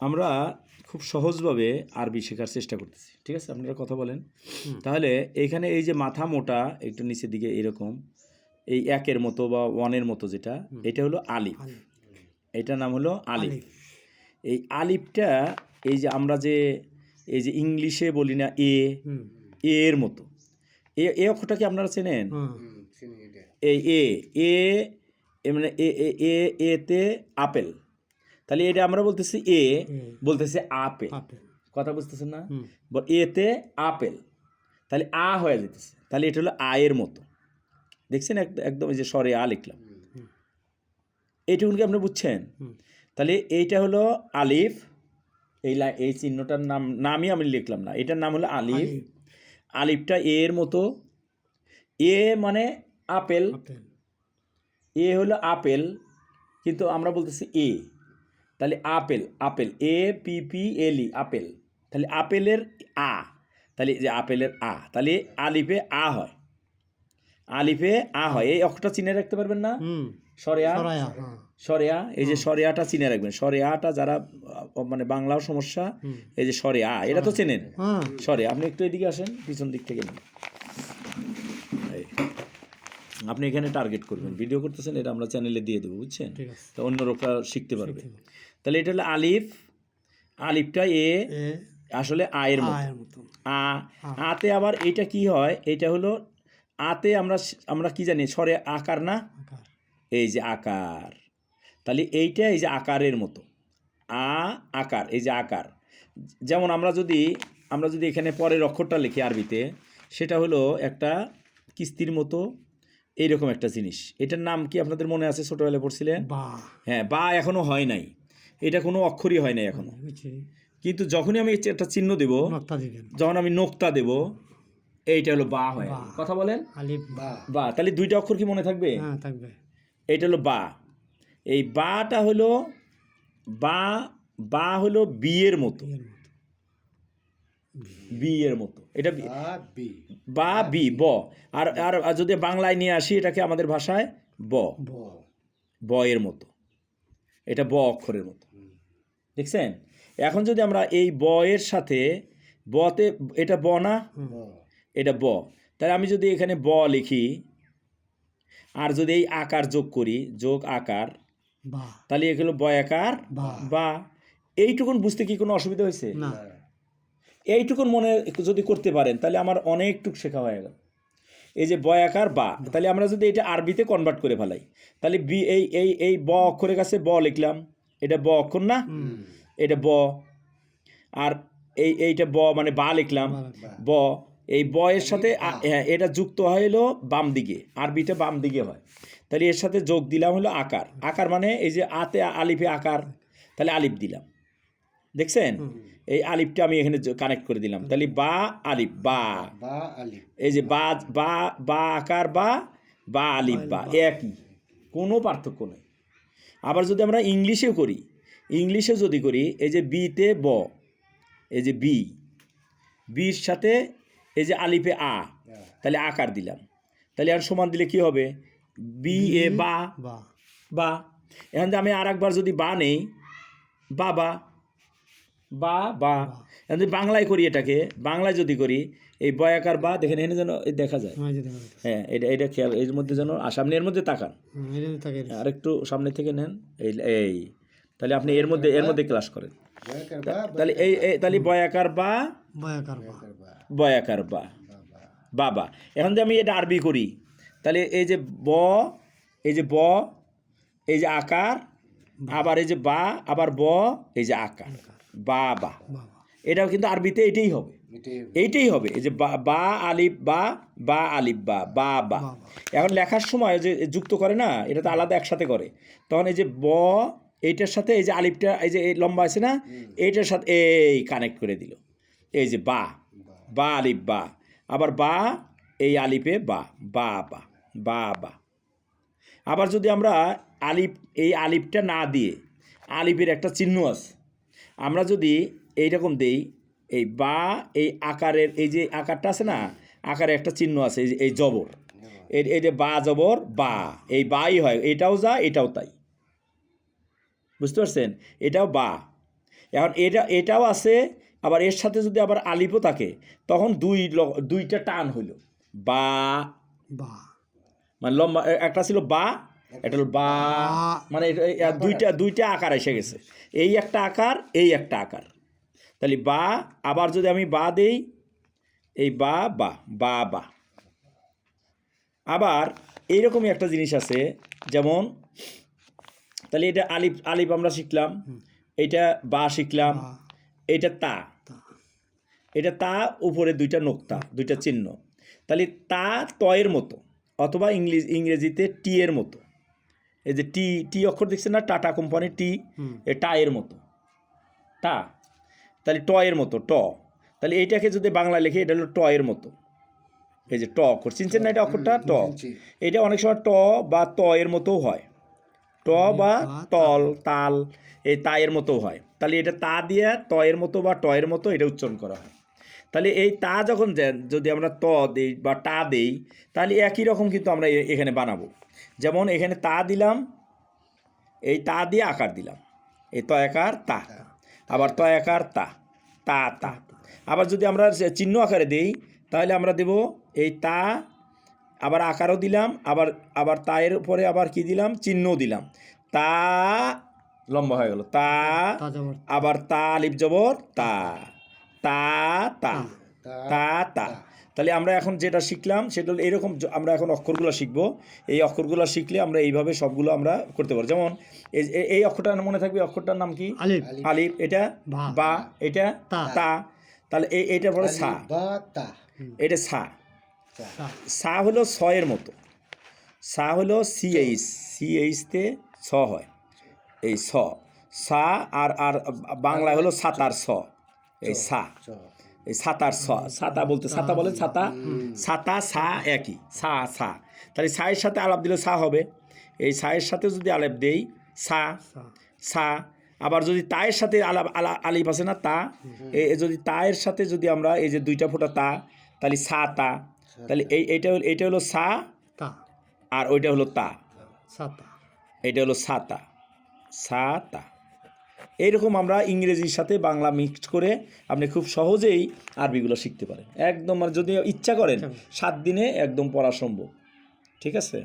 আমরা খুব সহজভাবে আরবি শেখার চেষ্টা করতেছি, ঠিক আছে? আপনারা কথা বলেন। তাহলে এইখানে এই যে মাথা মোটা একটু নিচের দিকে এরকম, এই একের মতো বা ওয়ানের মতো যেটা, এটা হলো আলিফ। এটার নাম হলো আলিফ। এই আলিফটা এই যে আমরা যে এই যে ইংলিশে বলি না এ, এর মতো, এ অক্ষরটা কি আপনারা চেনেন? এই এ মানে এতে আপেল, তাহলে এটা আমরা বলতেছি এ, বলতেছে আপেল। কথা বুঝতেছেন না? এতে আপেল, তাহলে আ হয়ে যেতেছে, তাহলে এটা হলো আয়ের মতো। দেখছেন একদম এই যে স্বরে আ লিখলাম, এইটুকুনকে আপনি বুঝছেন? তাহলে এইটা হলো আলিফ, এই চিহ্নটার নামই আমি লিখলাম না, এটার নাম হলো আলিফ। আলিফটা এর মতো, এ মানে আপেল, এ হলো আপেল, কিন্তু আমরা বলতেছি এ, তাহলে apple, apple A P P L E apple, তাহলে আপেলের আ, তাহলে যে আপেলের আ, তাহলে আলিফে আ হয়, আলিফে আ হয়। এই অক্ষরটা চিনে রাখতে পারবেন না? সরেয়া, সরেয়া, এই যে সরেয়াটা চিনে রাখবেন। সরেয়াটা যারা মানে বাংলাও সমস্যা, এই যে সরে আ, এটা তো চেনেন। সরে, আপনি একটু এদিকে আসেন, পিছন দিক থেকে নিন। আপনি এখানে টার্গেট করবেন, ভিডিও করতেছেন, এটা আমরা চ্যানেলে দিয়ে দেবো, বুঝছেন? তো অন্য লোকরা শিখতে পারবে। তাহলে এটা হলো আলিফ, আলিফটা এ আসলে আয়ের মতো, আ, আতে আবার এইটা কি হয়, এইটা হলো আতে আমরা কি জানি, স্বরে আকার না, এই যে আকার, তাহলে এইটা এই যে আকারের মতো, আ আকার, এই যে আকার। যেমন আমরা যদি এখানে পরের অক্ষরটা লিখি আরবিতে, সেটা হলো একটা কিস্তির মতো এইরকম একটা জিনিস। এটার নাম কি আপনাদের মনে আছে? ছোটবেলায় পড়ছিলেন? হ্যাঁ, বা এখনো হয় নাই, এটা কোনো অক্ষরই হয় নাই এখনো। কিন্তু যখনই আমি একটা চিহ্ন দেব, যখন আমি নোক্তা দেব, এইটা হলো বা হয়। কথা বলেন, বা, তাহলে দুইটা অক্ষর কি মনে থাকবে? এইটা হলো বা। এই বাটা হলো বা হলো বিয়ের মতো, বিয়ের মতো, এটা বা বি, ব। আর আর যদি বাংলায় নিয়ে আসি এটাকে আমাদের ভাষায়, ব, ব এর মতো, এটা ব অক্ষরের মতো, দেখছেন? এখন যদি আমরা এই ব এর সাথে বতে, এটা ব না, এটা ব, তাহলে আমি যদি এখানে ব লিখি আর যদি এই আকার যোগ করি, যোগ আকার, তাহলে এগুলো বয়াকার বা। এইটুকুন বুঝতে কি কোনো অসুবিধা হয়েছে? এইটুকুন মনে যদি করতে পারেন, তাহলে আমার অনেকটুকু শেখা হয়ে গেল। এই যে বয়াকার বা, তাহলে আমরা যদি এটা আরবিতে কনভার্ট করে ফেলাই, তাহলে বি, এই ব অক্ষরের কাছে ব লিখলাম, এটা ব অক্ষর না, এটা ব। আর এইটা ব মানে বা লিখলাম, ব। এই ব এর সাথে হ্যাঁ, এটা যুক্ত হয় হলো বাম দিকে, আরবিটা বাম দিকে হয়, তাহলে এর সাথে যোগ দিলাম হলো আকার। আকার মানে এই যে আতে আলিফে আকার, তাহলে আলিফ দিলাম, দেখছেন? এই আলিফটা আমি এখানে কানেক্ট করে দিলাম, তাহলে বা আলিফ, বা, এই যে বা, বা আকার বা আলিফ বা, একই, কোনো পার্থক্য নেই। আবার যদি আমরা ইংলিশেও করি, ইংলিশে যদি করি, এই যে বিতে ব, এই যে বির সাথে এই যে আলিফে আ, তাহলে আকার দিলাম, তাহলে আর সমান দিলে কি হবে? বি এ বা, বা। এখন আমি আর একবার যদি বা নেই, বাবা, বা বা। এখন যদি বাংলায় করি, এটাকে বাংলায় যদি করি, এই বয়াকার বা, দেখেন এখানে যেন দেখা যায়, হ্যাঁ, এটা খেয়াল, এর মধ্যে যেন সামনে, এর মধ্যে তাকান, আর একটু সামনে থেকে নেন, এই তাহলে আপনি এর মধ্যে ক্লাস করেন, তাহলে তাহলে বয়াকার বা, বয়াকার বা, বাবা। এখন যদি আমি এটা আরবি করি, তাহলে এই যে ব, এই যে ব, এই যে আকার, আবার এই যে বা, আবার ব, এই যে আকার, বাবা। এটাও কিন্তু আরবিতে এইটাই হবে, এইটাই হবে, এই যে বা আলিফ বা আলিফ বা বা। এখন লেখার সময় যে যুক্ত করে না, এটা তো আলাদা একসাথে করে, তখন এই যে ব, এইটার সাথে এই যে আলিফটা, এই যে লম্বা আছে না, এইটার সাথে এই কানেক্ট করে দিল, এই যে বা আলিফ বা, আবার বা, এই আলিফে বা, বা বা। আবার যদি আমরা আলিফ, এই আলিফটা না দিয়ে, আলিফের একটা চিহ্ন আছে, আমরা যদি এইরকম দেই, এই বা, এই আকারের এই যে আকারটা আছে না, আকারে একটা চিহ্ন আছে, এই জবর, এই যে বা জবর বা, এই বাই হয়, এটাও যা এটাও তাই, বুঝতে পারছেন? এটাও বা, এখন এটাও আছে, আবার এর সাথে যদি আবার আলিপও থাকে তখন দুইটা টান হইল, বা মানে লম্বা একটা ছিল বা, এটা হলো বা, মানে দুইটা আকার এসে গেছে, এই একটা আকার, এই একটা আকার। তাহলে বা, আবার যদি আমি বা দেই, এই বা বা বা বা। আবার এইরকমই একটা জিনিস আছে, যেমন তাহলে এটা আলিফ আমরা শিখলাম, এইটা বা শিখলাম, এইটা তা, এটা তা, উপরে দুইটা নোক্তা, দুইটা চিহ্ন। তাহলে তা তয়ের মতো, অথবা ইংরেজিতে টি এর মতো। এই যে টি অক্ষর দেখছেন না, টাটা কোম্পানির টি, এ টায়ের মতো, টা। তাহলে ট এর মতো, ট। তাহলে এইটাকে যদি বাংলা লিখে, এটা হলো ট এর মতো। এই যে ট অক্ষর চিনছেন না, এটা অক্ষরটা ট। এটা অনেক সময় ট বা ত এর মতোও হয়, ট বা তল, তাল, এই তা এর মতো হয়। তাহলে এটা তা দিয়ে ত এর মতো বা ট এর মতো এটা উচ্চারণ করা হয়। তাহলে এই তা যখন যদি আমরা ত দেই বা টা দেই, তাহলে একই রকম কিন্তু আমরা এখানে বানাবো। যেমন এখানে তা দিলাম, এই তা দিয়ে আকার দিলাম, এই ত একার তা, আবার ত একার তা, তা তা। আবার যদি আমরা চিহ্ন আকারে দিই, তাহলে আমরা দেব এই তা, আবার আকারও দিলাম, আবার তা এর উপরে আবার কি দিলাম, চিহ্নও দিলাম, তা, লম্বা হয়ে গেল তা, আবার তা আলিফ জবর তা, তা তা, তা তা। তাহলে আমরা এখন যেটা শিখলাম সেটা হলো এরকম, আমরা এখন অক্ষরগুলো শিখবো। এই অক্ষরগুলো শিখলে আমরা এইভাবে সবগুলো আমরা করতে পারবো। যেমন এই অক্ষরটা মনে থাকবে, অক্ষরটার নাম কি, আলিফ, এটা বা, এটা তা। তাহলে এইটা পরে সা, এটা সা, সা হলো ছ এর মতো, সা হলো সিএইচতে ছ হয়, এই ছ, সা। আর বাংলা হলো সাতার ছ, এই সা, এই সাতার ছ, ছাতা বলতে ছাতা বলে, ছাতা, ছাতা, সা একই, সা সা। তাহলে সায়ের সাথে আলাপ দিলে সা হবে, এই সায়ের সাথে যদি আলাপ দেই সা, সা। আবার যদি তায়ের সাথে আলিফ আছে না, তা, যদি তায়ের সাথে যদি আমরা এই যে দুইটা ফোঁটা তা, তাহলে সা তা। তাহলে এইটা হলো সা, আর ওইটা হলো তা, এটা হলো সাতা, সাতা। এইরকম আমরা ইংরেজির সাথে বাংলা মিক্সড করে আপনি খুব সহজেই আরবিগুলো শিখতে পারেন। একদম, যদি ইচ্ছা করেন 7 দিনে একদম পড়া সম্ভব। ঠিক আছে।